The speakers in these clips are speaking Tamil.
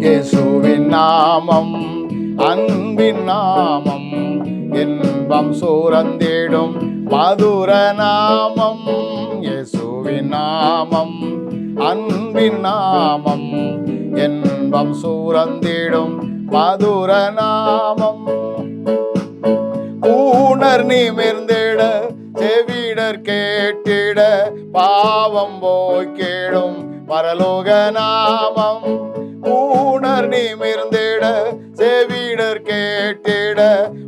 இயேசுவின் நாமம் அன்பின் நாமம், இன்பம் சூரந்திடும் மதுர நாமம். இயேசுவின் நாமம் அன்பின் நாமம், இன்பம் சூரந்திடும் மதுர நாமம். ஊனர் நிமிர்ந்திட செவிடர் கேட்டிட, பாவம் போய் கேடும் பரலோக நாமம். ஊனர் நிமிர்ந்திட செவிடர் கேட்டிட,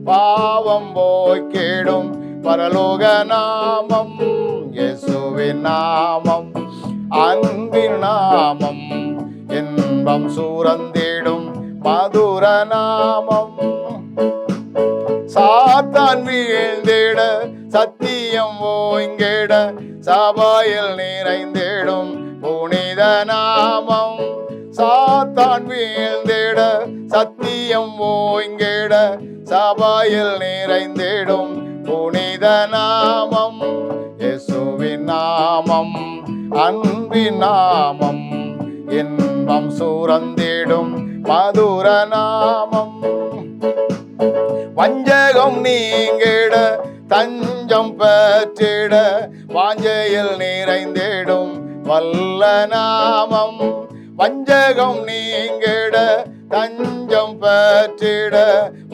பாவம் போய் கேடும் பரலோக நாமம். இயேசுவின் நாமம் அன்பின் நாமம், இன்பம் சூரந்திடும் மதுர நாமம். சாத்தான் வீழ்ந்திட சத்தியம் ஓங்கிட, சபையில் நிறைந்திடும் புனித நாமம். சாத்தான் வீழ்ந்திட சத்தியம் ஓங்கிட, சபையில் நிறைந்திடும் புனித நாமம். இயேசுவின் நாமம் அன்பின் நாமம், இன்பம் சூரந்திடும் மதுர நாமம். வஞ்சகம் நீங்கிட தஞ்சம் பெற்றிட, வாஞ்சையில் நிறைந்திடும் வல்ல நாமம். வஞ்சகம் நீங்கிட தஞ்சம் பெற்றிட,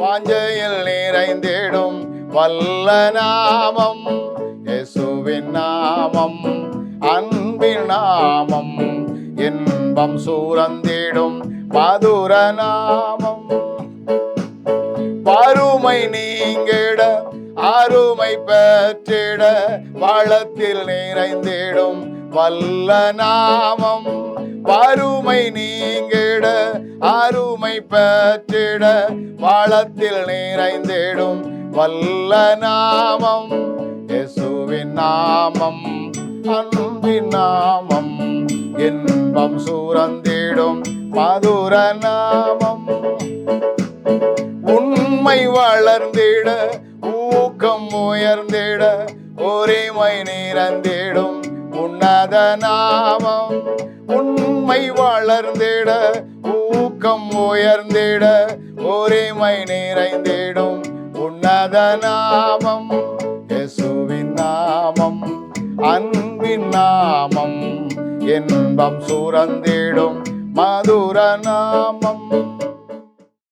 வாஞ்சையில் நிறைந்திடும் வல்ல நாமம். இயேசுவின் நாமம் அன்பின் நாமம், இன்பம் சூரந்திடும் மதுர நாமம். வறுமை நீங்கிட அருமை பெற்றிட, வளத்தில் நிறைந்திடும் வல்ல நாமம். வறுமை நீங்கிட அருமை பெற்றிட, வளத்தில் நிறைந்திடும் வல்ல நாமம். இயேசுவின் நாமம் அன்பின் நாமம், இன்பம் சூரந்திடும் மதுர நாமம். உண்மை வளர்ந்திட ஊக்கம் உயர்ந்திட, உரிமை நிறந்திடும் உன்னத நாமம். உண்மை வளர்ந்திட ஊக்கம் உயர்ந்திட, உரிமை நிறைந்திடும் உன்னத நாமம். இயேசுவின் நாமம் அன்பின் நாமம், இன்பம் சூரந்திடும் மதுர நாமம்.